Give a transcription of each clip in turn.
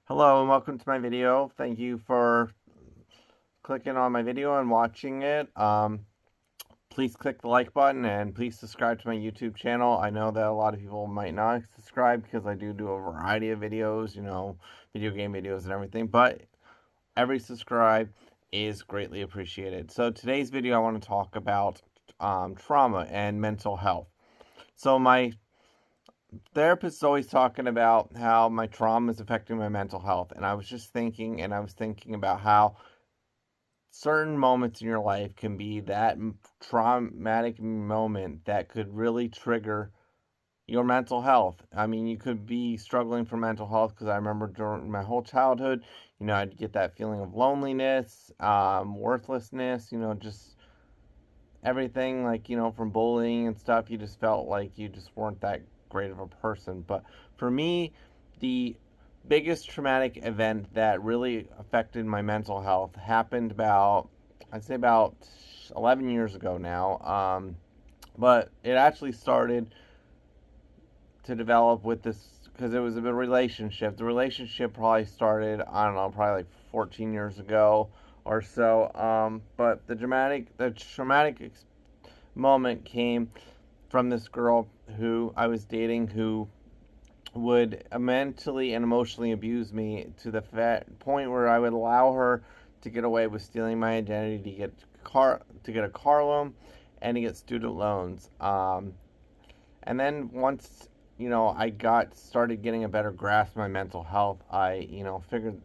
Hello and welcome to my video. Thank you for clicking on my video and watching it. Please click the like button and please subscribe to my YouTube channel. I know that a lot of people might not subscribe because I do a variety of videos, video game videos and everything, but every subscribe is greatly appreciated. So today's video I want to talk about trauma and mental health. So my therapist is always talking about how my trauma is affecting my mental health, and I was just thinking, about how certain moments in your life can be that traumatic moment that could really trigger your mental health. I mean, you could be struggling for mental health because I remember during my whole childhood, I'd get that feeling of loneliness, worthlessness, just everything, like, from bullying and stuff. You just felt like you just weren't that great of a person. But for me, the biggest traumatic event that really affected my mental health happened I'd say about 11 years ago now. But it actually started to develop with this because it was a relationship. The relationship probably started, I don't know, probably like 14 years ago or so. But the traumatic moment came from this girl who I was dating who would mentally and emotionally abuse me to the point where I would allow her to get away with stealing my identity to get a car loan and to get student loans. And then once I got started getting a better grasp of my mental health, I figured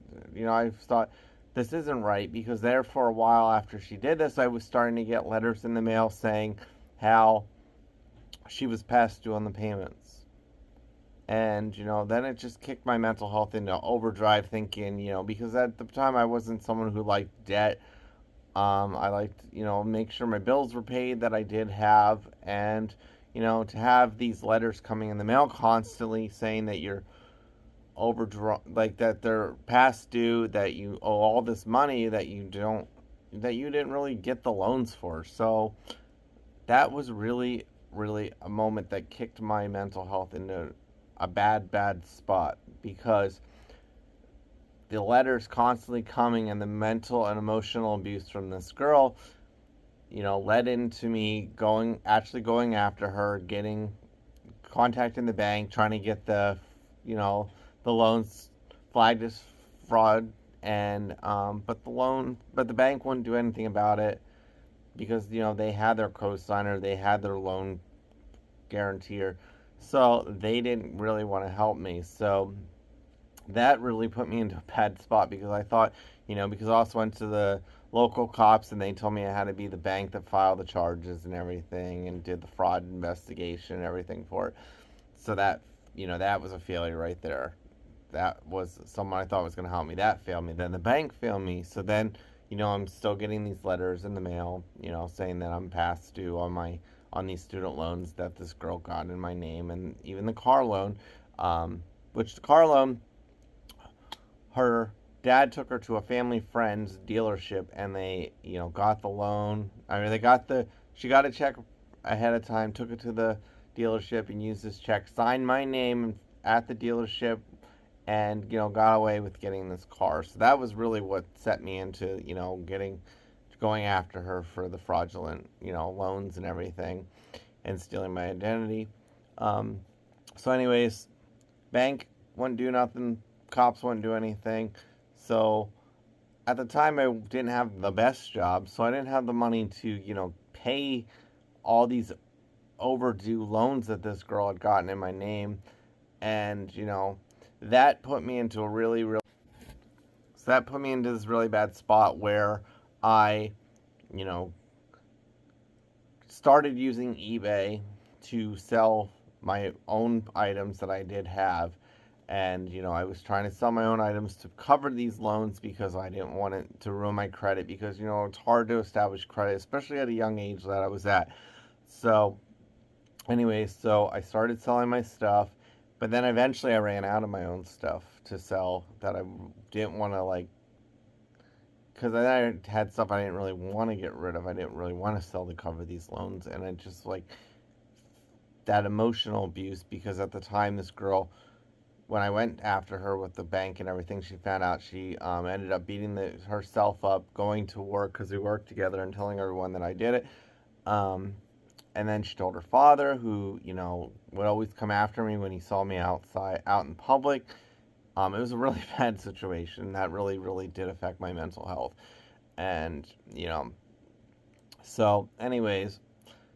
I thought this isn't right because there for a while after she did this, I was starting to get letters in the mail saying how she was past due on the payments. And, then it just kicked my mental health into overdrive thinking, because at the time I wasn't someone who liked debt. I liked, make sure my bills were paid that I did have. And, to have these letters coming in the mail constantly saying that you're overdrawn, like that they're past due, that you owe all this money that you didn't really get the loans for. So that was really, really a moment that kicked my mental health into a bad spot because the letters constantly coming and the mental and emotional abuse from this girl, led into me going after her, contacting the bank, trying to get the loans flagged as fraud, and but the bank wouldn't do anything about it because they had their co-signer, they had their loan guarantor, so they didn't really want to help me. So that really put me into a bad spot because I thought, because I also went to the local cops and they told me I had to be the bank that filed the charges and everything and did the fraud investigation and everything for it. So that was a failure right there. That was someone I thought was going to help me. That failed me. Then the bank failed me. So then, I'm still getting these letters in the mail, saying that I'm past due on these student loans that this girl got in my name, and even the car loan, which the car loan, her dad took her to a family friend's dealership, and they, got the loan. I mean, she got a check ahead of time, took it to the dealership, and used this check, signed my name at the dealership, and got away with getting this car. So that was really what set me into going after her for the fraudulent loans and everything, and stealing my identity. Um, so, anyways, bank wouldn't do nothing, cops wouldn't do anything. So at the time, I didn't have the best job, so I didn't have the money to pay all these overdue loans that this girl had gotten in my name, and that put me into a that put me into this really bad spot where I, you know, started using eBay to sell my own items that I did have. And, I was trying to sell my own items to cover these loans because I didn't want it to ruin my credit because, it's hard to establish credit, especially at a young age that I was at. So, anyways, so I started selling my stuff, but then eventually I ran out of my own stuff to sell that I didn't want to, like, because I had stuff I didn't really want to get rid of. I didn't really want to sell to cover these loans, and I just like that emotional abuse because at the time this girl when I went after her with the bank and everything, she found out. She ended up beating herself up, going to work because we worked together, and telling everyone that I did it. Um, and then she told her father, who, would always come after me when he saw me out in public. It was a really bad situation that really, really did affect my mental health. And, so, anyways,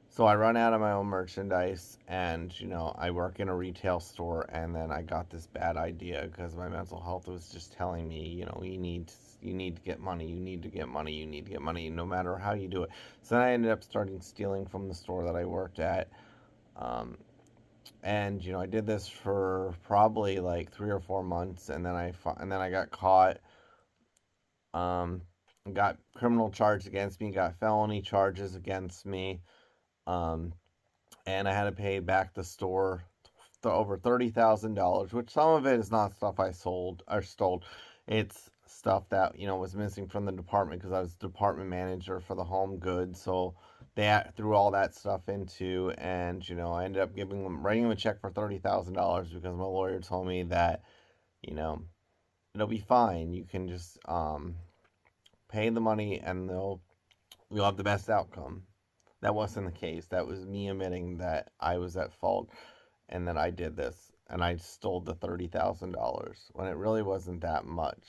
so I run out of my own merchandise, and I work in a retail store, and then I got this bad idea because my mental health was just telling me, you need to get money, you need to get money, you need to get money, no matter how you do it. So then I ended up starting stealing from the store that I worked at, and I did this for probably like 3 or 4 months, and then I got caught. Um, got criminal charges against me, got felony charges against me. Um, and I had to pay back the store over $30,000, which some of it is not stuff I sold or stole. It's stuff that was missing from the department because I was department manager for the home goods. So they threw all that stuff into, and I ended up writing them a check for $30,000 because my lawyer told me that it'll be fine. You can just pay the money and you'll have the best outcome. That wasn't the case. That was me admitting that I was at fault and that I did this and I stole the $30,000 when it really wasn't that much.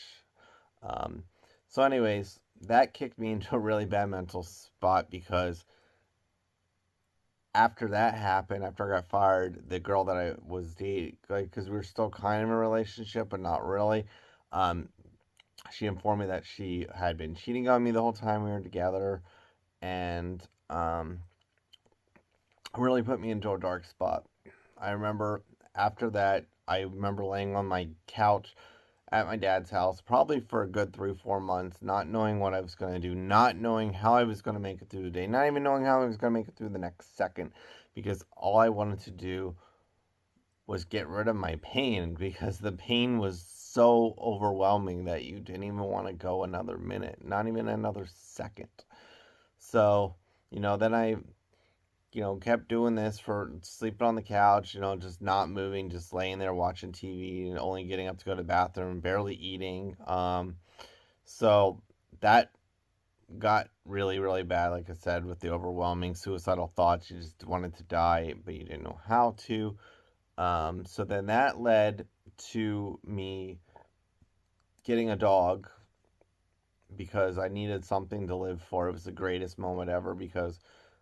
Um, so, anyways, that kicked me into a really bad mental spot because after that happened, after I got fired, the girl that I was dating, because we were still kind of in a relationship, but not really, um, she informed me that she had been cheating on me the whole time we were together, and really put me into a dark spot. I remember after that, I remember laying on my couch at my dad's house, probably for a good 3, 4 months, not knowing what I was going to do, not knowing how I was going to make it through the day, not even knowing how I was going to make it through the next second, because all I wanted to do was get rid of my pain, because the pain was so overwhelming that you didn't even want to go another minute, not even another second. So, then I kept doing this for sleeping on the couch, just not moving, just laying there watching TV and only getting up to go to the bathroom, barely eating. So that got really, really bad, like I said, with the overwhelming suicidal thoughts. You just wanted to die, but you didn't know how to. So then that led to me getting a dog because I needed something to live for. It was the greatest moment ever because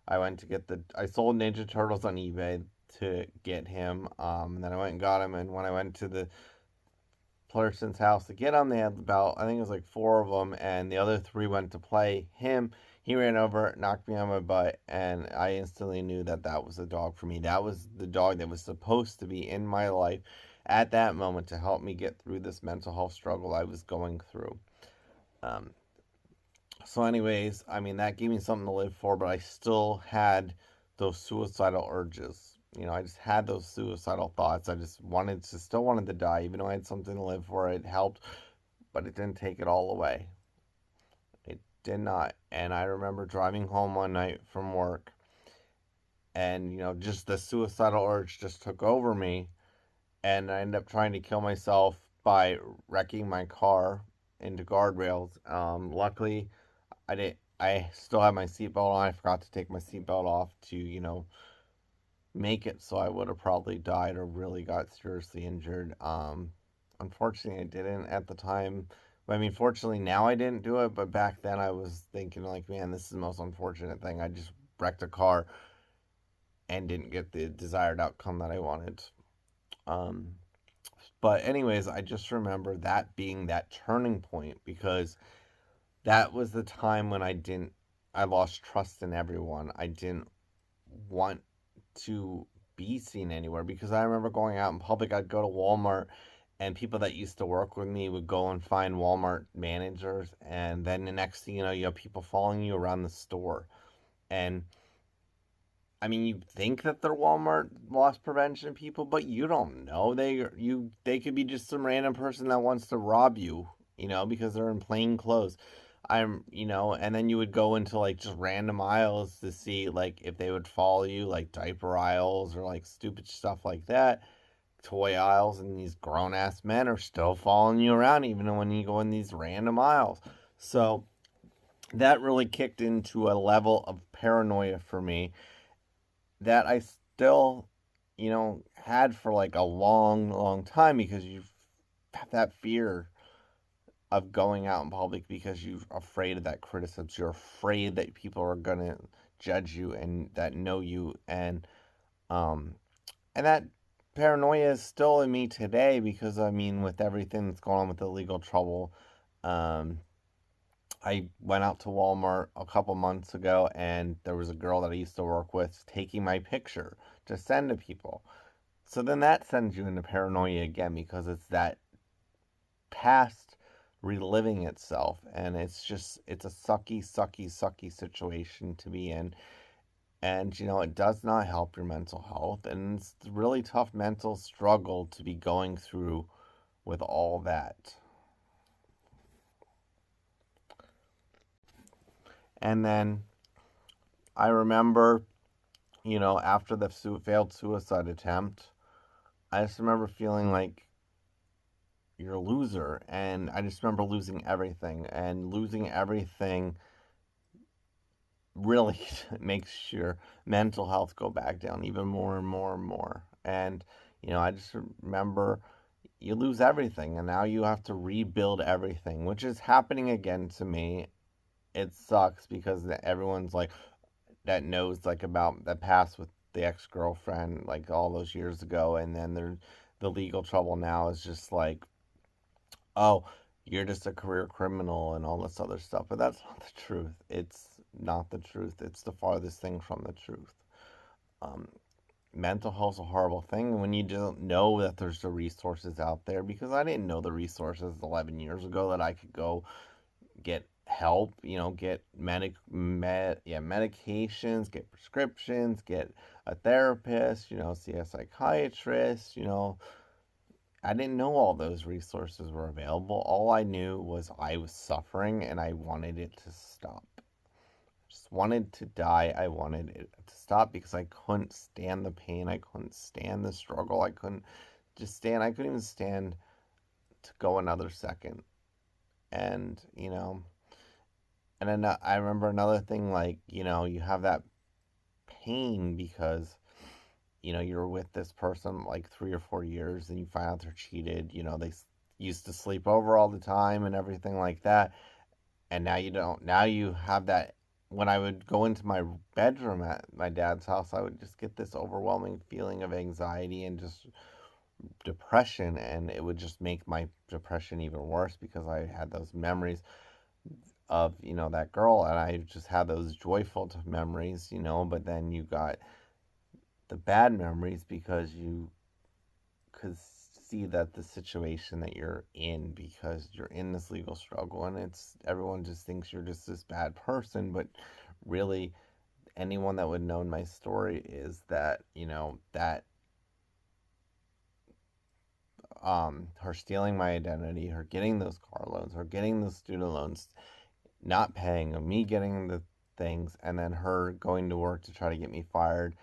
I sold Ninja Turtles on eBay to get him. And then I went and got him. And when I went to the person's house to get him, they had about, I think it was like 4 of them. And the other 3 went to play him. He ran over, knocked me on my butt. And I instantly knew that that was the dog for me. That was the dog that was supposed to be in my life at that moment to help me get through this mental health struggle I was going through. So, anyways, I mean, that gave me something to live for, but I still had those suicidal urges. I just had those suicidal thoughts. I just still wanted to die, even though I had something to live for. It helped, but it didn't take it all away. It did not. And I remember driving home one night from work, and, just the suicidal urge just took over me, and I ended up trying to kill myself by wrecking my car into guardrails. Luckily, I still had my seatbelt on. I forgot to take my seatbelt off to, make it so I would have probably died or really got seriously injured. Unfortunately, I didn't at the time. I mean, fortunately, now I didn't do it, but back then I was thinking, like, man, this is the most unfortunate thing. I just wrecked a car and didn't get the desired outcome that I wanted. Um, but, anyways, I just remember that being that turning point because that was the time when I lost trust in everyone. I didn't want to be seen anywhere because I remember going out in public. I'd go to Walmart and people that used to work with me would go and find Walmart managers. And then the next thing you have people following you around the store. And I mean, you think that they're Walmart loss prevention people, but you don't know. They could be just some random person that wants to rob you, because they're in plain clothes. And then you would go into like just random aisles to see like if they would follow you, like diaper aisles or like stupid stuff like that toy aisles, and these grown-ass men are still following you around even when you go in these random aisles. So that really kicked into a level of paranoia for me that I still, had for like a long, long time, because you have that fear of going out in public because you're afraid of that criticism. You're afraid that people are gonna judge you and that know you, um and that paranoia is still in me today, because I mean, with everything that's going on with the legal trouble, um I went out to Walmart a couple months ago, and there was a girl that I used to work with taking my picture to send to people. So then that sends you into paranoia again, because it's that past reliving itself, and it's a sucky, sucky, sucky situation to be in. And it does not help your mental health, and it's a really tough mental struggle to be going through with all that. And then I remember, after the failed suicide attempt, I just remember feeling like you're a loser. And I just remember losing everything. And losing everything really makes your mental health go back down even more and more and more. And, I just remember you lose everything, and now you have to rebuild everything, which is happening again to me. It sucks, because everyone's like, that knows like about the past with the ex-girlfriend like all those years ago, and then the legal trouble now is just like, oh, you're just a career criminal and all this other stuff. But that's not the truth. It's not the truth. It's the farthest thing from the truth. um, Mental health's a horrible thing, and when you don't know that there's the resources out there, because I didn't know the resources 11 years ago that I could go get help, get medications, get prescriptions, get a therapist, see a psychiatrist. I didn't know all those resources were available. All I knew was I was suffering, and I wanted it to stop. Just wanted to die. I wanted it to stop, because I couldn't stand the pain. I couldn't stand the struggle. I couldn't I couldn't even stand to go another second. And, and then I remember another thing, like, you have that pain because, you're with this person like 3 or 4 years, and you find out they're cheated. They used to sleep over all the time and everything like that. And now you don't. Now you have that. When I would go into my bedroom at my dad's house, I would just get this overwhelming feeling of anxiety and just depression, and it would just make my depression even worse, because I had those memories of that girl, and I just had those joyful memories, but then you got the bad memories, because you could see that the situation that you're in, because you're in this legal struggle, and it's everyone just thinks you're just this bad person. But really, anyone that would know my story is that that her stealing my identity, her getting those car loans, her getting those student loans, not paying them, me getting the things, and then her going to work to try to get me fired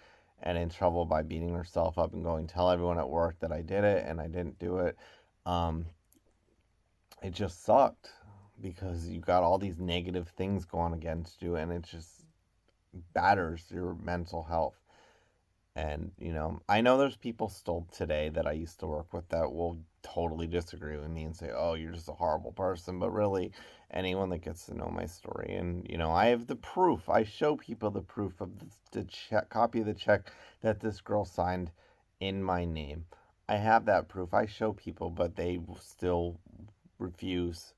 and in trouble by beating herself up and going tell everyone at work that I did it and I didn't do it. Um, it just sucked, because you got all these negative things going against you, and it just batters your mental health. And, I know there's people still today that I used to work with that will totally disagree with me and say, oh, you're just a horrible person. But really, anyone that gets to know my story, and, I have the proof. I show people the proof of the check, copy of the check that this girl signed in my name. I have that proof. I show people, but they still refuse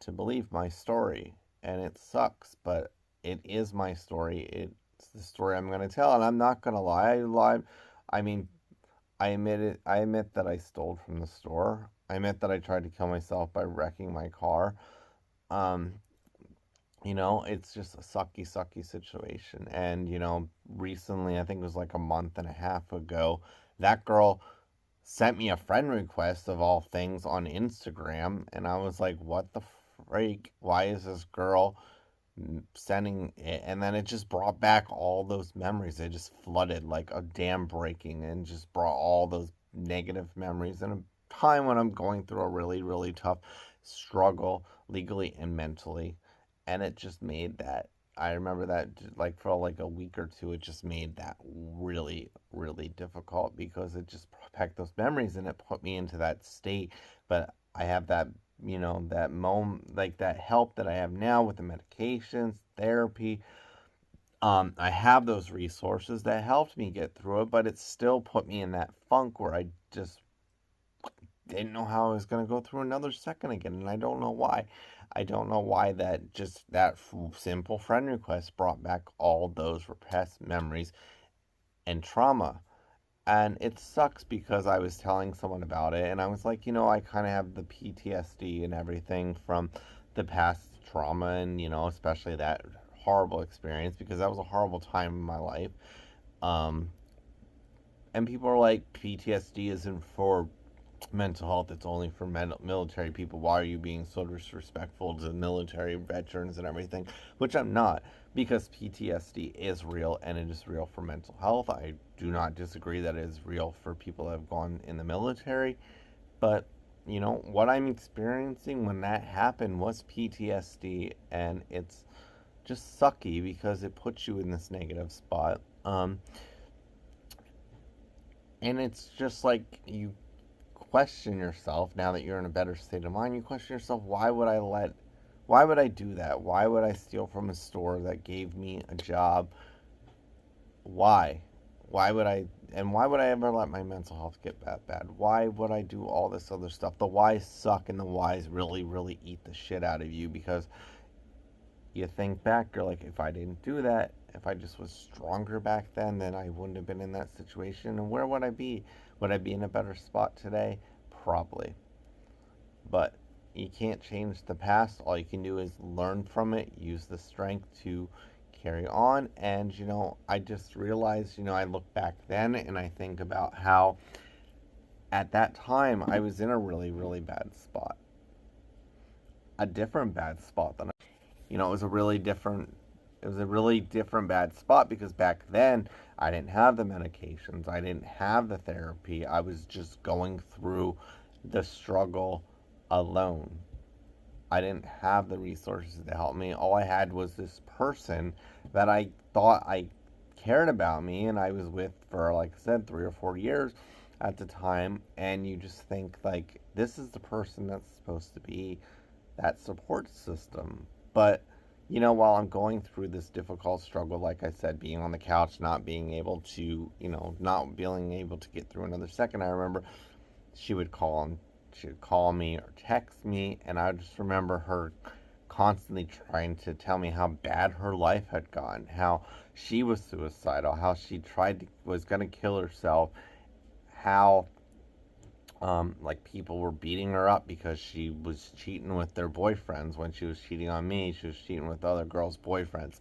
to believe my story. And it sucks, but it is my story. It's the story I'm going to tell, and I'm not going to lie. I lied. I mean, I admit it. I admit that I stole from the store. I admit that I tried to kill myself by wrecking my car. Um, it's just a sucky, sucky situation. And, recently, I think it was like a month and a half ago, that girl sent me a friend request of all things on Instagram, and I was like, what the freak? Why is this girl sending it? And then it just brought back all those memories. It just flooded like a dam breaking, and just brought all those negative memories in a time when I'm going through a really, really tough struggle legally and mentally. And it just made that, I remember that like for like a week or two, it just made that really, really difficult because it just packed those memories and it put me into that state. But I have that, that moment, like that help that I have now with the medications, therapy. I have those resources that helped me get through it, but it still put me in that funk where I just didn't know how I was going to go through another second again, and I don't know why. I don't know why that simple friend request brought back all those repressed memories and trauma. And it sucks because I was telling someone about it, and I was like, I kind of have the PTSD and everything from the past trauma, and, especially that horrible experience because that was a horrible time in my life. Um, and people are like, PTSD isn't for mental health, it's only for military people. Why are you being so disrespectful to military veterans and everything? Which I'm not, because PTSD is real and it is real for mental health. I do not disagree that it is real for people that have gone in the military, but what I'm experiencing when that happened was PTSD, and it's just sucky because it puts you in this negative spot. And it's just like you question yourself now that you're in a better state of mind. You question yourself, why would I do that? Why would I steal from a store that gave me a job? Why? Why would I ever let my mental health get that bad? Why would I do all this other stuff? The whys suck, and the whys really, really eat the shit out of you because you think back, you're like, if I didn't do that, if I just was stronger back then I wouldn't have been in that situation. And where would I be? Would I be in a better spot today? Probably. But you can't change the past. All you can do is learn from it, use the strength to carry on. And, I just realized, I look back then and I think about how at that time I was in a really, really bad spot. A different bad spot than it was a really different bad spot because back then I didn't have the medications, I didn't have the therapy. I was just going through the struggle alone. I didn't have the resources to help me. All I had was this person that I thought I cared about me and I was with for, like I said, 3 or 4 years at the time. And you just think like, this is the person that's supposed to be that support system. But while I'm going through this difficult struggle, like I said, being on the couch, not being able to, not being able to get through another second, I remember she would call me or text me, and I just remember her constantly trying to tell me how bad her life had gone, how she was suicidal, how she was going to kill herself, how like people were beating her up because she was cheating with their boyfriends. When she was cheating on me, she was cheating with other girls' boyfriends,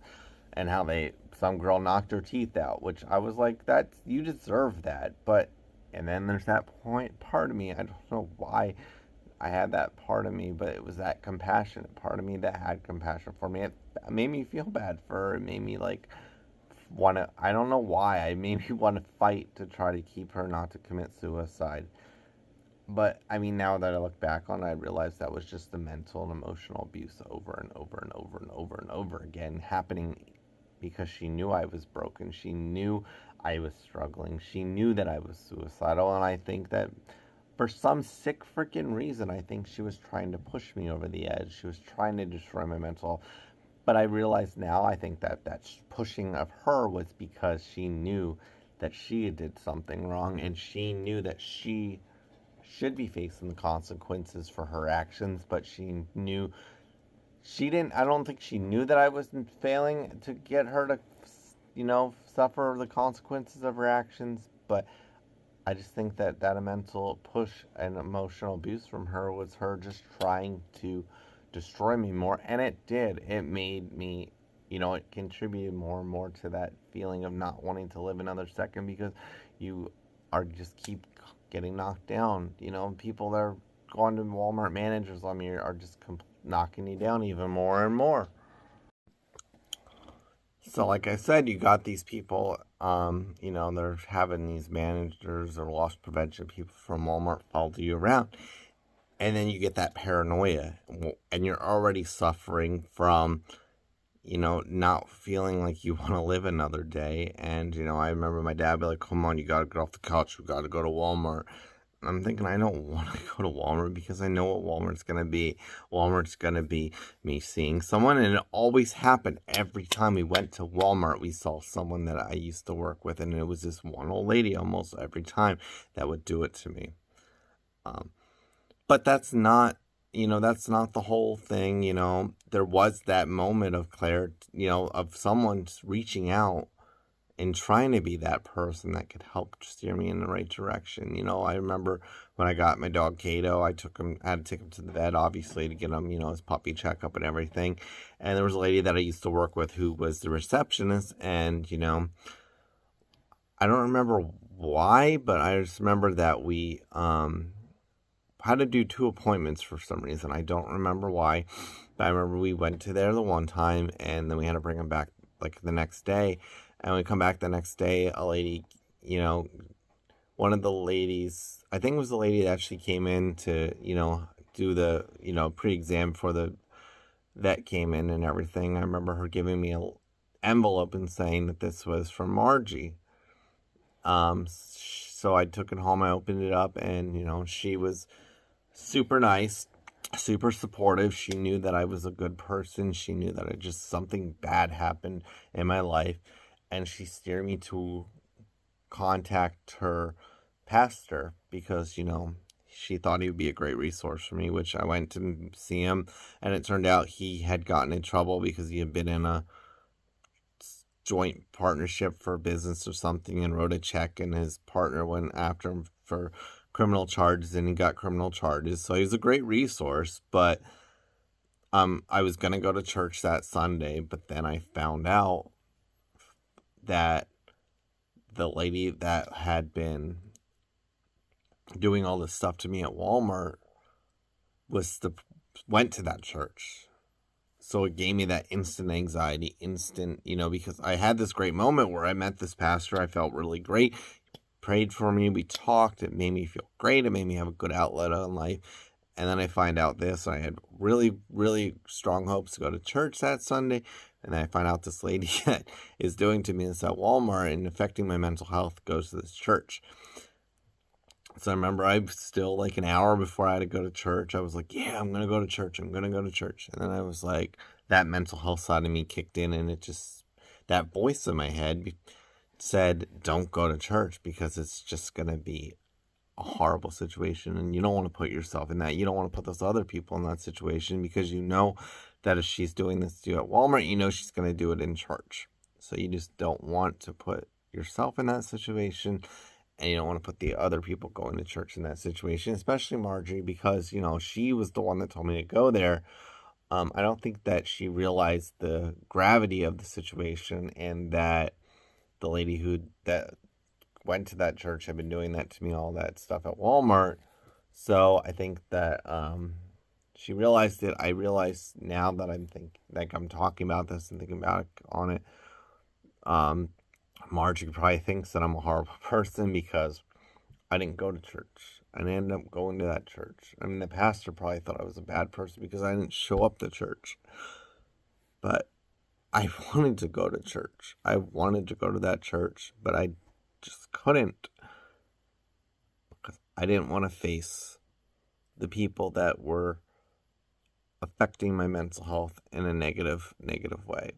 and how some girl knocked her teeth out, which I was like, that you deserve that. But and then there's that part of me, I don't know why I had that part of me, but it was that compassionate part of me that had compassion for me. It made me feel bad for her. It made me like want to, I don't know why, I made me want to fight to try to keep her not to commit suicide. But I mean, now that I look back on it, I realize that was just the mental and emotional abuse over and over and over and over and over again happening because she knew I was broken. She knew I was struggling. She knew that I was suicidal. And I think that for some sick freaking reason, I think she was trying to push me over the edge. She was trying to destroy my mental. But I realize now, I think that pushing of her was because she knew that she did something wrong, and she knew that she should be facing the consequences for her actions, but I don't think she knew that I was failing to get her to, suffer the consequences of her actions, but I just think that a mental push and emotional abuse from her was her just trying to destroy me more, and it did. It made me, it contributed more and more to that feeling of not wanting to live another second because you are just keep getting knocked down. People that are going to Walmart managers on me are just knocking you down even more and more. So like I said, you got these people, they're having these managers or loss prevention people from Walmart follow you around. And then you get that paranoia, and you're already suffering from, not feeling like you want to live another day. And, I remember my dad be like, come on, you got to get off the couch. We got to go to Walmart. I'm thinking I don't want to go to Walmart because I know what Walmart's going to be. Walmart's going to be me seeing someone. And it always happened. Every time we went to Walmart, we saw someone that I used to work with. And it was this one old lady almost every time that would do it to me. But that's not the whole thing. There was that moment of clarity, of someone reaching out and trying to be that person that could help steer me in the right direction. I remember when I got my dog Kato, I had to take him to the vet, obviously, to get him, his puppy checkup and everything. And there was a lady that I used to work with who was the receptionist. And, I don't remember why, but I just remember that we had to do 2 appointments for some reason. I don't remember why, but I remember we went to there the one time, and then we had to bring him back like the next day. And we come back the next day, a lady, one of the ladies, I think it was the lady that actually came in to, do the, pre-exam before the vet came in and everything. I remember her giving me an envelope and saying that this was from Margie. So I took it home, I opened it up, and, she was super nice, super supportive. She knew that I was a good person. She knew that something bad happened in my life. And she steered me to contact her pastor because, she thought he would be a great resource for me, which I went to see him. And it turned out he had gotten in trouble because he had been in a joint partnership for business or something and wrote a check, and his partner went after him for criminal charges, and he got criminal charges. So he was a great resource. But I was going to go to church that Sunday, but then I found out that the lady that had been doing all this stuff to me at Walmart went to that church. So it gave me that instant anxiety, because I had this great moment where I met this pastor. I felt really great. He prayed for me. We talked. It made me feel great. It made me have a good outlet on life. And then I find out this. I had really, really strong hopes to go to church that Sunday. And then I find out this lady that is doing to me this at Walmart and affecting my mental health goes to this church. So I remember I was still like an hour before I had to go to church. I was like, yeah, I'm going to go to church. I'm going to go to church. And then I was like, that mental health side of me kicked in, and that voice in my head said, don't go to church because it's just going to be a horrible situation. And you don't want to put yourself in that. You don't want to put those other people in that situation because you know that if she's doing this to you at Walmart, she's going to do it in church. So you just don't want to put yourself in that situation, and you don't want to put the other people going to church in that situation, especially Marjorie, because, she was the one that told me to go there. I don't think that she realized the gravity of the situation, and that the lady that went to that church had been doing that to me, all that stuff at Walmart. So I think that she realized it. I realize now that I'm talking about this and thinking about it on it. Margie probably thinks that I'm a horrible person because I didn't go to church. I ended up going to that church. I mean, the pastor probably thought I was a bad person because I didn't show up to church. But I wanted to go to church. I wanted to go to that church, but I just couldn't because I didn't want to face the people that were affecting my mental health in a negative way.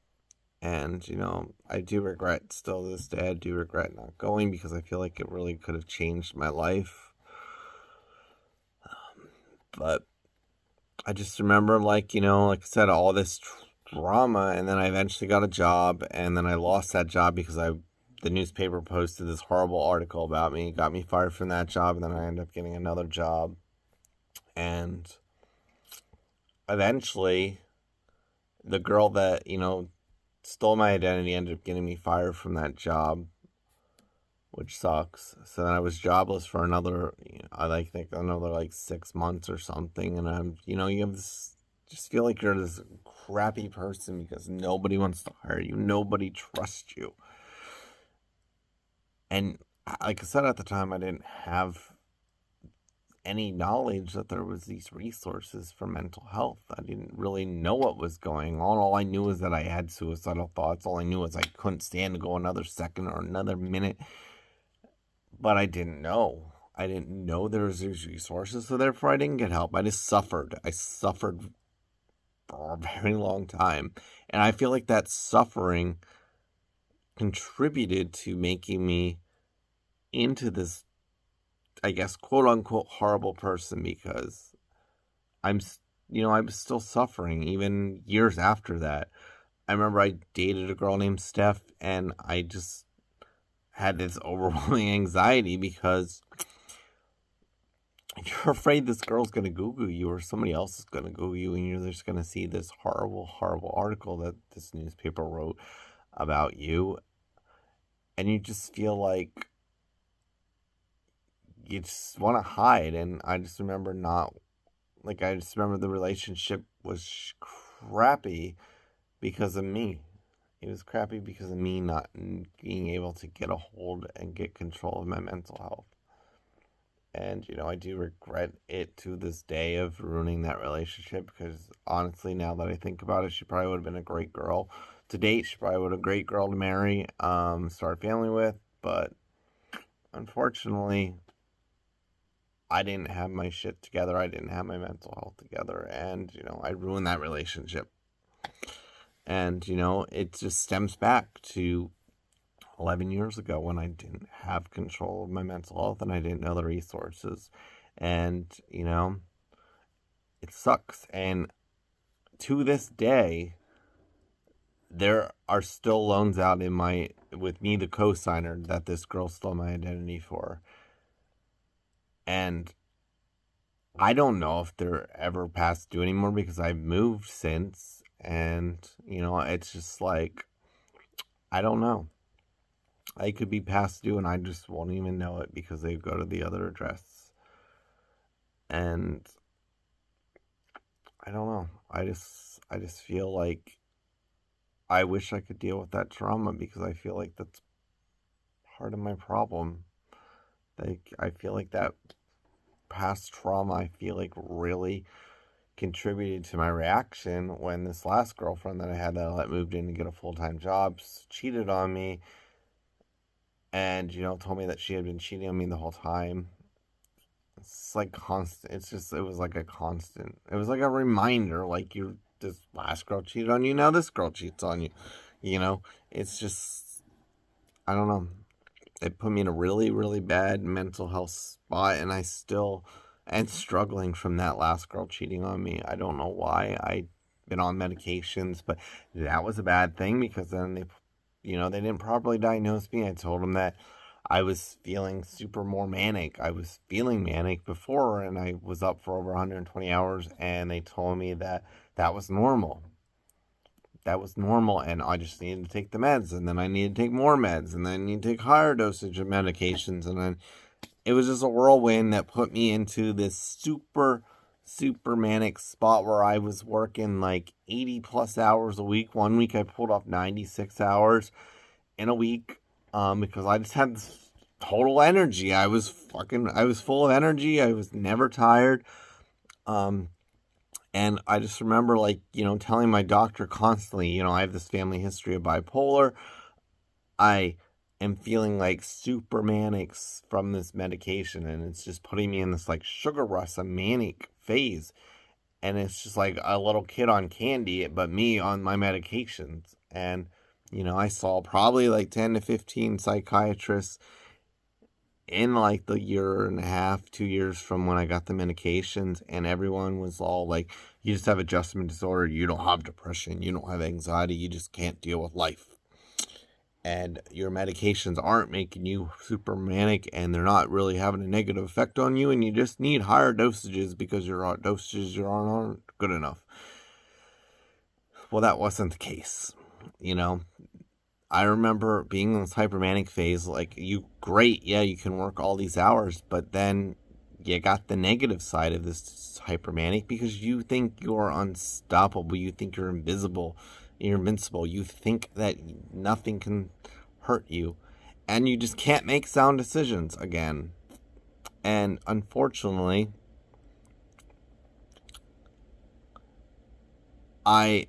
And, I do regret still to this day. I do regret not going because I feel like it really could have changed my life. But I just remember, like I said, all this drama. And then I eventually got a job. And then I lost that job because the newspaper posted this horrible article about me. Got me fired from that job. And then I ended up getting another job. And eventually, the girl that, stole my identity ended up getting me fired from that job, which sucks. So then I was jobless for another, I think another like 6 months or something. And you have this just feel like you're this crappy person because nobody wants to hire you, nobody trusts you. And like I said, at the time, I didn't have any knowledge that there was these resources for mental health. I didn't really know what was going on. All I knew was that I had suicidal thoughts. All I knew was I couldn't stand to go another second or another minute. But I didn't know. I didn't know there was these resources, so therefore I didn't get help. I just suffered. I suffered for a very long time. And I feel like that suffering contributed to making me into this, I guess, quote unquote, horrible person, because I was still suffering even years after that. I remember I dated a girl named Steph, and I just had this overwhelming anxiety because you're afraid this girl's going to Google you or somebody else is going to Google you, and you're just going to see this horrible, horrible article that this newspaper wrote about you. And you just feel like you just want to hide. And I just remember the relationship was crappy because of me. It was crappy because of me not being able to get a hold and get control of my mental health. And, I do regret it to this day of ruining that relationship, because honestly, now that I think about it, she probably would have been a great girl to date. She probably would have been a great girl to marry, start a family with. But unfortunately, I didn't have my shit together. I didn't have my mental health together. And, I ruined that relationship. And, it just stems back to 11 years ago when I didn't have control of my mental health and I didn't know the resources. And, it sucks. And to this day, there are still loans out with me, the co-signer, that this girl stole my identity for. And I don't know if they're ever past due anymore because I've moved since. And, it's just like, I don't know. I could be past due and I just won't even know it because they go to the other address. And I don't know. I just feel like I wish I could deal with that trauma, because I feel like that's part of my problem. Like, I feel like that past trauma, I feel like really contributed to my reaction when this last girlfriend that I had that I moved in to get a full-time job cheated on me. And, told me that she had been cheating on me the whole time. It's like constant. It was like a constant. It was like a reminder, like, this last girl cheated on you, now this girl cheats on you. It's just, I don't know. It put me in a really, really bad mental health spot, and I still am struggling from that last girl cheating on me. I don't know why. I've been on medications, but that was a bad thing, because then they didn't properly diagnose me. I told them that I was feeling more manic. I was feeling manic before, and I was up for over 120 hours, and they told me that was normal. That was normal, and I just needed to take the meds, and then I needed to take more meds, and then I needed to take higher dosage of medications, and then it was just a whirlwind that put me into this super manic spot where I was working like 80 plus hours a week. One week I pulled off 96 hours in a week, because I just had this total energy. I was full of energy. I was never tired. And I just remember, like, telling my doctor constantly, I have this family history of bipolar. I am feeling like super manic from this medication, and it's just putting me in this like sugar rush, a manic phase. And it's just like a little kid on candy, but me on my medications. And, I saw probably like 10 to 15 psychiatrists in like the year and a half, 2 years from when I got the medications, and everyone was all like, you just have adjustment disorder, you don't have depression, you don't have anxiety, you just can't deal with life. And your medications aren't making you super manic, and they're not really having a negative effect on you, and you just need higher dosages because your dosages aren't good enough. Well, that wasn't the case. I remember being in this hypermanic phase, like, you can work all these hours, but then you got the negative side of this hypermanic because you think you're unstoppable. You think you're invisible. You're invincible. You think that nothing can hurt you. And you just can't make sound decisions again. And unfortunately, I,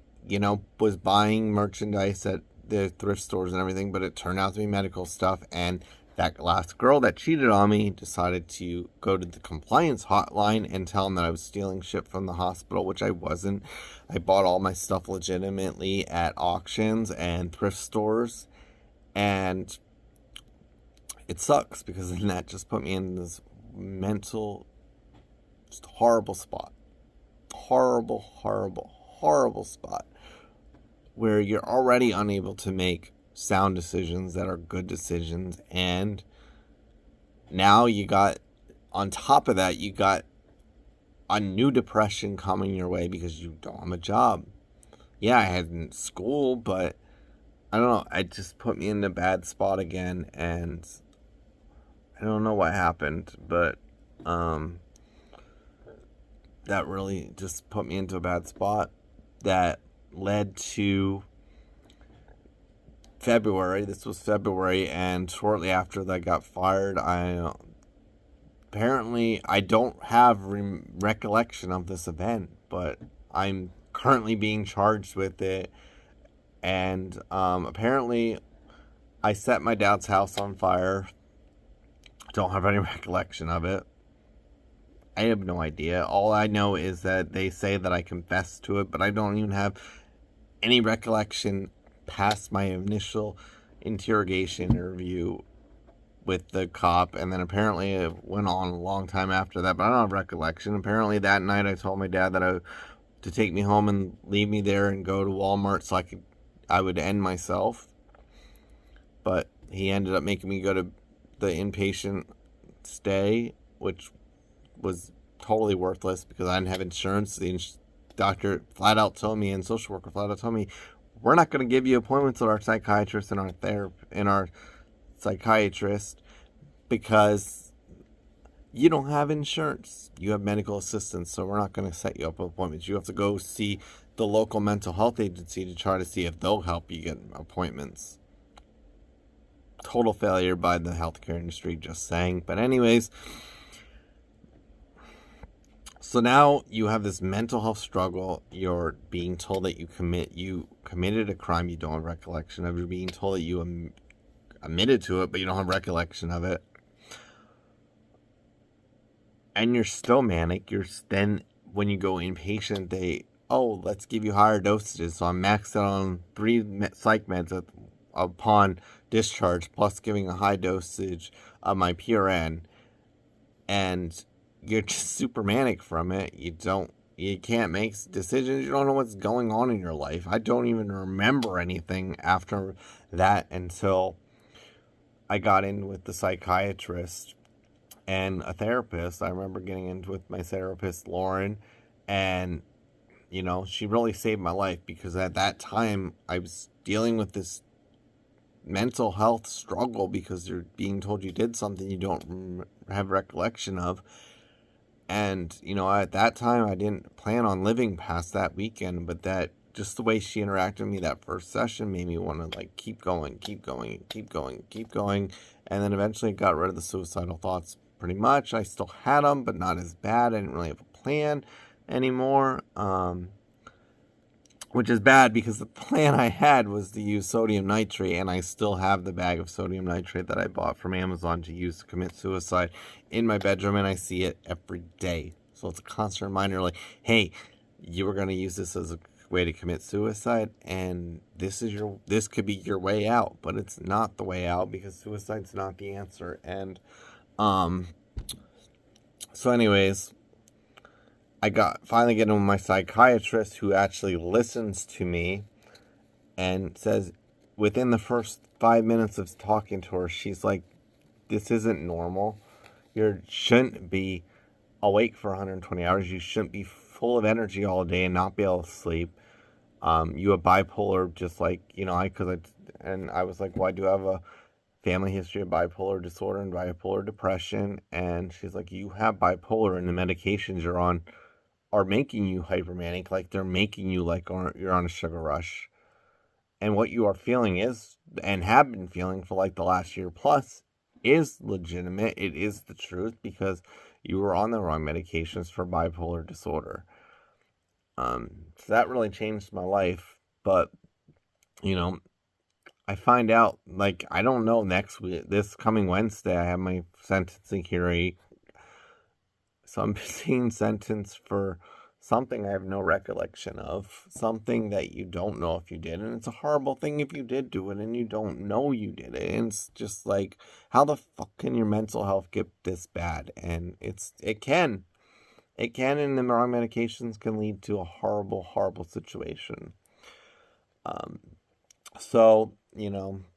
was buying merchandise at the thrift stores and everything, but it turned out to be medical stuff. And that last girl that cheated on me decided to go to the compliance hotline and tell them that I was stealing shit from the hospital, which I wasn't. I bought all my stuff legitimately at auctions and thrift stores. And it sucks because then that just put me in this mental, just horrible spot. Horrible, horrible, horrible spot where you're already unable to make sound decisions that are good decisions, and now you got, on top of that, you got a new depression coming your way because you don't have a job. Yeah, I had in school, but I don't know, it just put me in a bad spot again, and I don't know what happened, but that really just put me into a bad spot that led to February. This was February, and shortly after that I got fired. Apparently I don't have recollection of this event, but I'm currently being charged with it. And apparently I set my dad's house on fire. Don't have any recollection of it. I have no idea. All I know is that they say that I confessed to it, but I don't even have any recollection past my initial interrogation interview with the cop, and then apparently it went on a long time after that, but I don't have recollection. Apparently that night I told my dad that to take me home and leave me there and go to Walmart so I would end myself, but he ended up making me go to the inpatient stay, which was totally worthless because I didn't have insurance. The doctor flat out told me, and social worker flat out told me, we're not going to give you appointments with our psychiatrist and our psychiatrist because you don't have insurance. You have medical assistance, so we're not going to set you up with appointments. You have to go see the local mental health agency to try to see if they'll help you get appointments. Total failure by the healthcare industry, just saying. But anyways, so now you have this mental health struggle. You're being told that you committed a crime you don't have recollection of. You're being told that you admitted to it, but you don't have recollection of it. And you're still manic. Then when you go inpatient, let's give you higher dosages. So I'm maxed out on 3 psych meds upon discharge, plus giving a high dosage of my PRN. And you're just super manic from it. You can't make decisions. You don't know what's going on in your life. I don't even remember anything after that until I got in with the psychiatrist and a therapist. I remember getting in with my therapist, Lauren, and, she really saved my life because at that time I was dealing with this mental health struggle because you're being told you did something you don't have recollection of. And, at that time, I didn't plan on living past that weekend, but that just the way she interacted with me that first session made me want to, keep going. And then eventually got rid of the suicidal thoughts pretty much. I still had them, but not as bad. I didn't really have a plan anymore, which is bad because the plan I had was to use sodium nitrate, and I still have the bag of sodium nitrate that I bought from Amazon to use to commit suicide in my bedroom, and I see it every day. So it's a constant reminder, hey, you were going to use this as a way to commit suicide, and this could be your way out, but it's not the way out because suicide's not the answer. And so anyways, I finally get in with my psychiatrist, who actually listens to me and says within the first 5 minutes of talking to her, she's like, this isn't normal. You shouldn't be awake for 120 hours. You shouldn't be full of energy all day and not be able to sleep. You have bipolar, just like, I was like, well, I do have family history of bipolar disorder and bipolar depression. And she's like, you have bipolar, and the medications you're on are making you hypermanic, like they're making you like you're on a sugar rush. And what you are feeling is, and have been feeling for like the last year plus, is legitimate. It is the truth, because you were on the wrong medications for bipolar disorder. So that really changed my life. But, you know, I find out, like, I don't know, next week, this coming Wednesday, I have my sentencing hearing. So I'm being sentenced for something I have no recollection of, something that you don't know if you did, and it's a horrible thing if you did do it and you don't know you did it. And it's just like, how the fuck can your mental health get this bad? And it can, and the wrong medications can lead to a horrible, horrible situation. So,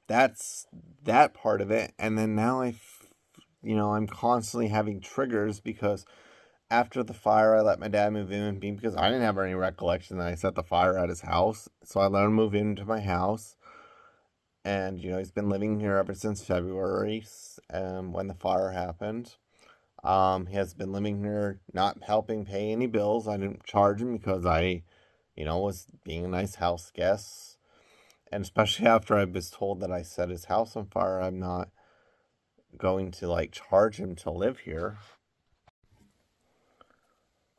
that's that part of it. And then now I'm constantly having triggers, because after the fire, I let my dad move in with me, because I didn't have any recollection that I set the fire at his house. So I let him move into my house. And, he's been living here ever since February, when the fire happened. He has been living here, not helping pay any bills. I didn't charge him because I, was being a nice house guest. And especially after I was told that I set his house on fire, I'm not going to, like, charge him to live here.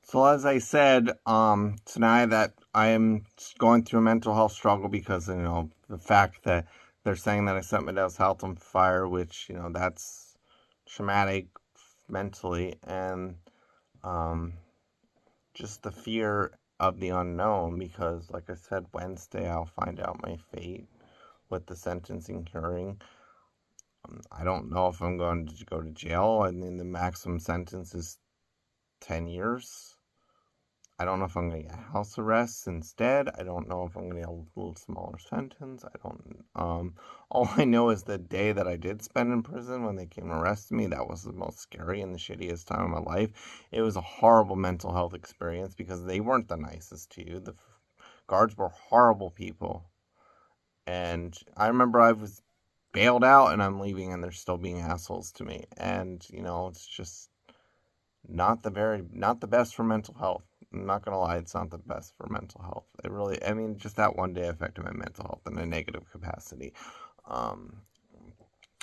So as I said, tonight, that I am going through a mental health struggle, because, the fact that they're saying that I set my dad's house on fire, which, that's traumatic mentally, and just the fear of the unknown, because, like I said, Wednesday I'll find out my fate with the sentencing hearing. I don't know if I'm going to go to jail. I mean, the maximum sentence is 10 years. I don't know if I'm going to get house arrest instead. I don't know if I'm going to get a little smaller sentence. All I know is the day that I did spend in prison when they came and arrested me, that was the most scary and the shittiest time of my life. It was a horrible mental health experience, because they weren't the nicest to you. The guards were horrible people. And I remember I was bailed out and I'm leaving, and they're still being assholes to me. And, it's just not the best for mental health. I'm not gonna lie, it's not the best for mental health. It really, just that one day affected my mental health in a negative capacity.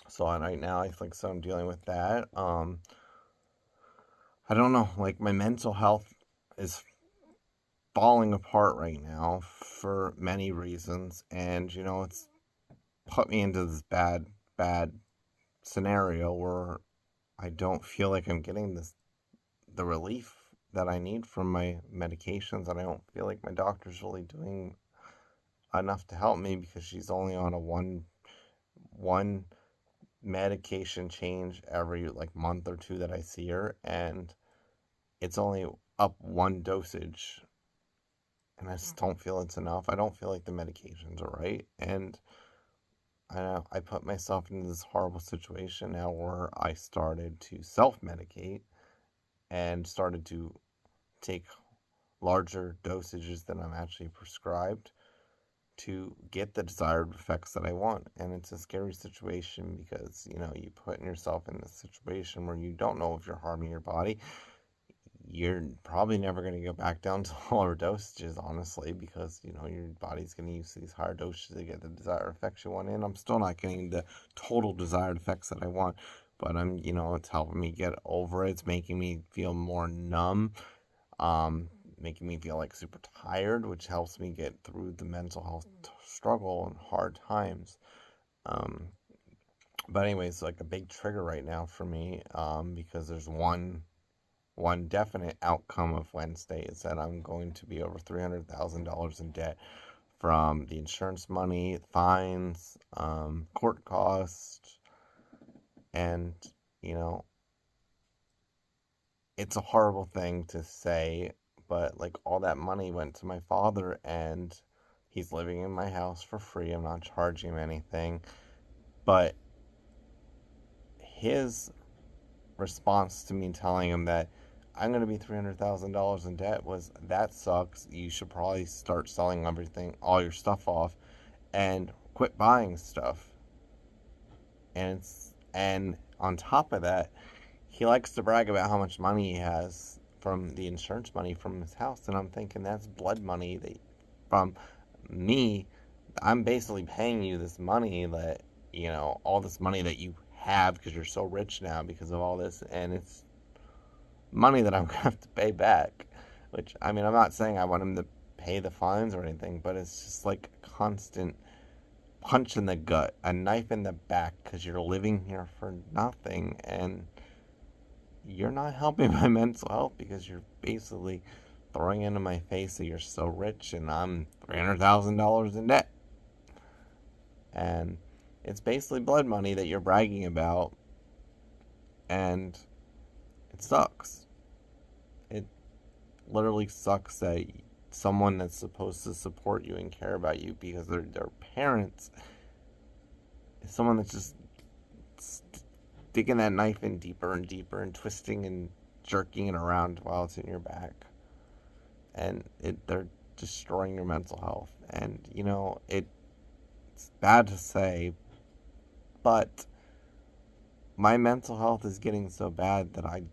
So right now, I'm dealing with that. I don't know, like, my mental health is falling apart right now for many reasons, and it's put me into this bad scenario where I don't feel like I'm getting the relief that I need from my medications, and I don't feel like my doctor's really doing enough to help me, because she's only on a one medication change every like month or two that I see her, and it's only up one dosage, and I just don't feel it's enough. I don't feel like the medications are right, and I put myself into this horrible situation now where I started to self-medicate and started to take larger dosages than I'm actually prescribed to get the desired effects that I want. And it's a scary situation, because, you put yourself in this situation where you don't know if you're harming your body. You're probably never going to go back down to lower dosages, honestly, because, your body's going to use these higher dosages to get the desired effects you want. And I'm still not getting the total desired effects that I want. But it's helping me get over it. It's making me feel more numb. Making me feel like super tired, which helps me get through the mental health struggle and hard times. But anyways, like, a big trigger right now for me, because there's one definite outcome of Wednesday is that I'm going to be over $300,000 in debt from the insurance money, fines, court costs, and, it's a horrible thing to say, but, like, all that money went to my father, and he's living in my house for free. I'm not charging him anything. But his response to me telling him that I'm going to be $300,000 in debt was, that sucks. You should probably start selling all your stuff off, and quit buying stuff. And on top of that, he likes to brag about how much money he has from the insurance money from his house, and I'm thinking that's blood money from me. I'm basically paying you this money that, all this money that you have because you're so rich now because of all this, and it's money that I'm gonna have to pay back. Which, I mean, I'm not saying I want him to pay the fines or anything, but it's just like a constant punch in the gut, a knife in the back, because you're living here for nothing, and you're not helping my mental health because you're basically throwing into my face that you're so rich and I'm $300,000 in debt. And it's basically blood money that you're bragging about, and it sucks. It literally sucks that someone that's supposed to support you and care about you because they're their parents is someone that's just digging that knife in deeper and deeper and twisting and jerking it around while it's in your back. And they're destroying your mental health. And, it's bad to say, but my mental health is getting so bad that I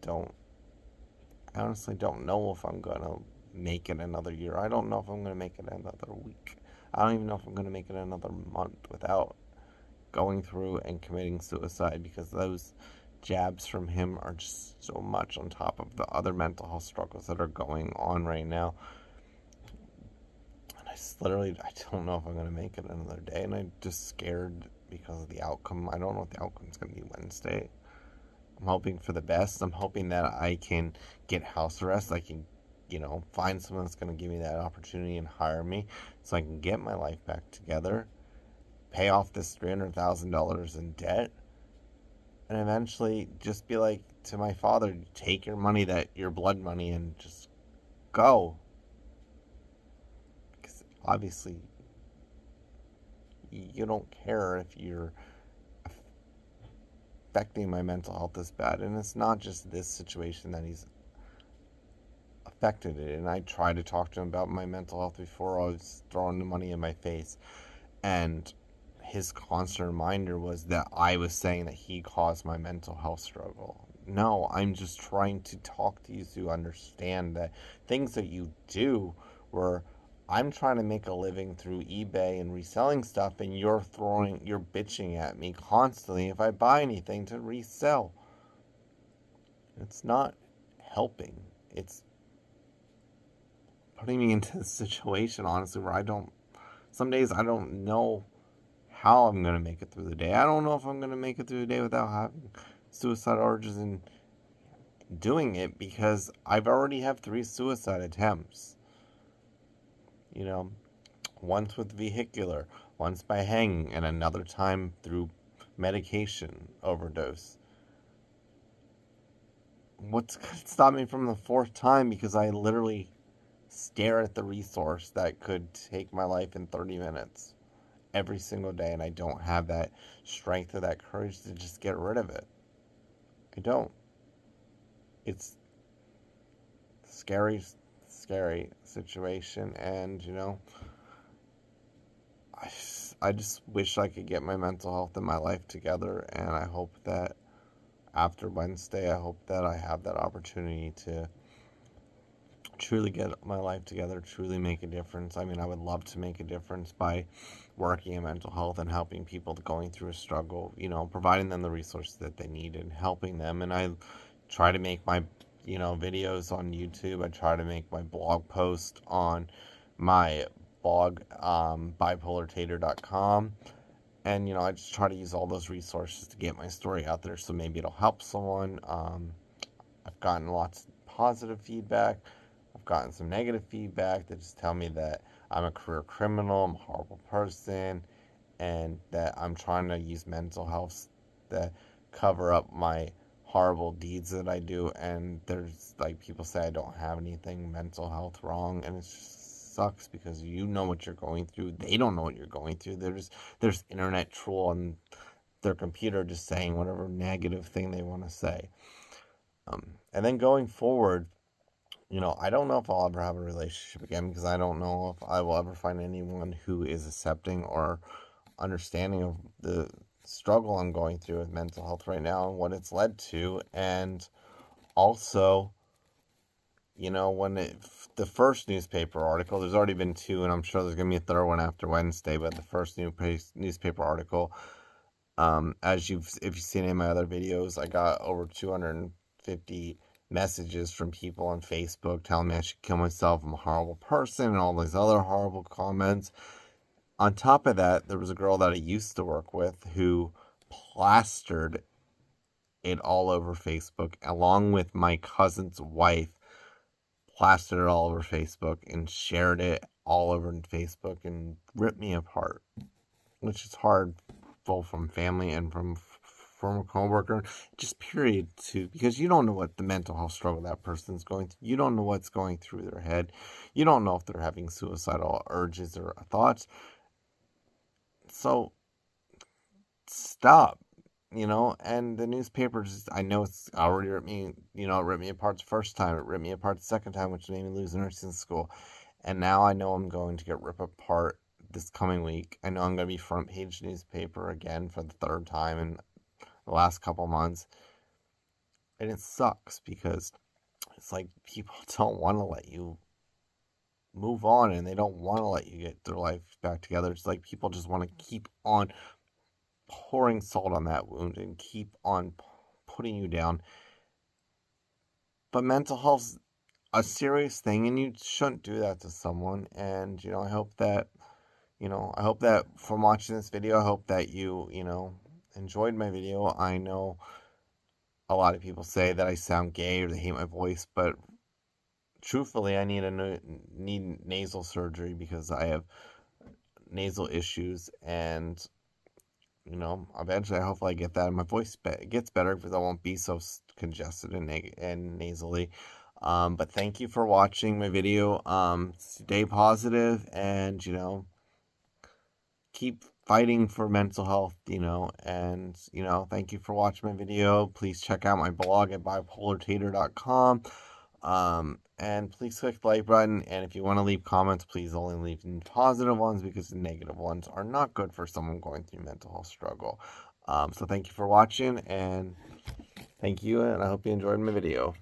honestly don't know if I'm going to make it another year. I don't know if I'm going to make it another week. I don't even know if I'm going to make it another month without going through and committing suicide, because those jabs from him are just so much on top of the other mental health struggles that are going on right now. And I don't know if I'm going to make it another day, and I'm just scared because of the outcome. I don't know what the outcome's going to be Wednesday. I'm hoping for the best. I'm hoping that I can get house arrest. I can, find someone that's going to give me that opportunity and hire me so I can get my life back together, pay off this $300,000 in debt, and eventually just be like to my father, take your money, your blood money, and just go. Because obviously you don't care if you're affecting my mental health this bad. And it's not just this situation that he's affected it. And I tried to talk to him about my mental health before I was throwing the money in my face. And his constant reminder was that I was saying that he caused my mental health struggle. No, I'm just trying to talk to you to understand that things that you do where I'm trying to make a living through eBay and reselling stuff, and you're bitching at me constantly if I buy anything to resell. It's not helping. It's putting me into a situation, honestly, where some days I don't know how I'm going to make it through the day. I don't know if I'm going to make it through the day without having suicide urges and doing it, because I've already have 3 suicide attempts. Once with vehicular, once by hanging, and another time through medication overdose. What's going to stop me from the 4th time? Because I literally stare at the resource that could take my life in 30 minutes every single day, and I don't have that strength or that courage to just get rid of it. I don't. It's a scary situation, and I just wish I could get my mental health and my life together, and I hope that after Wednesday, I hope that I have that opportunity to truly get my life together, truly make a difference. I mean, I would love to make a difference by working in mental health and helping people going through a struggle, providing them the resources that they need and helping them. And I try to make my, videos on YouTube. I try to make my blog post on my blog, bipolartater.com. And, I just try to use all those resources to get my story out there, so maybe it'll help someone. I've gotten lots of positive feedback. I've gotten some negative feedback that just tell me that I'm a career criminal, I'm a horrible person, and that I'm trying to use mental health to cover up my horrible deeds that I do. And there's people say I don't have anything mental health wrong, and it just sucks because you know what you're going through. They don't know what you're going through. There's internet troll on their computer just saying whatever negative thing they want to say. And then going forward, I don't know if I'll ever have a relationship again, because I don't know if I will ever find anyone who is accepting or understanding of the struggle I'm going through with mental health right now and what it's led to. And also, you know, the first newspaper article, there's already been two, and I'm sure there's going to be a third one after Wednesday, but the first newspaper article, if you've seen any of my other videos, I got over 250 messages from people on Facebook telling me I should kill myself, I'm a horrible person, and all these other horrible comments. On top of that, there was a girl that I used to work with who plastered it all over Facebook, along with my cousin's wife, plastered it all over Facebook and shared it all over Facebook and ripped me apart, which is hard, both from family and from a coworker, just period, too, because you don't know what the mental health struggle that person's going through. You don't know what's going through their head. You don't know if they're having suicidal urges or thoughts. So stop, you know. And the newspaper, just, I know it's already ripped me, you know, it ripped me apart the first time, it ripped me apart the second time, which made me lose nursing school. And now I know I'm going to get ripped apart this coming week. I know I'm going to be front page newspaper again for the third time in the last couple months. And it sucks because it's like people don't want to let you move on, and they don't want to let you get their life back together. It's like people just want to keep on pouring salt on that wound and keep on putting you down. But mental health's a serious thing, and you shouldn't do that to someone. And, you know, I hope that from watching this video, I hope that you enjoyed my video. I know a lot of people say that I sound gay or they hate my voice, but truthfully, I need nasal surgery because I have nasal issues, and eventually, hopefully, I get that, and my voice gets better because I won't be so congested and nasally. But thank you for watching my video. Stay positive, and keep fighting for mental health. And thank you for watching my video. Please check out my blog at bipolartater.com. And please click the like button, and if you want to leave comments, please only leave positive ones, because the negative ones are not good for someone going through mental health struggle. So thank you for watching, and thank you, and I hope you enjoyed my video.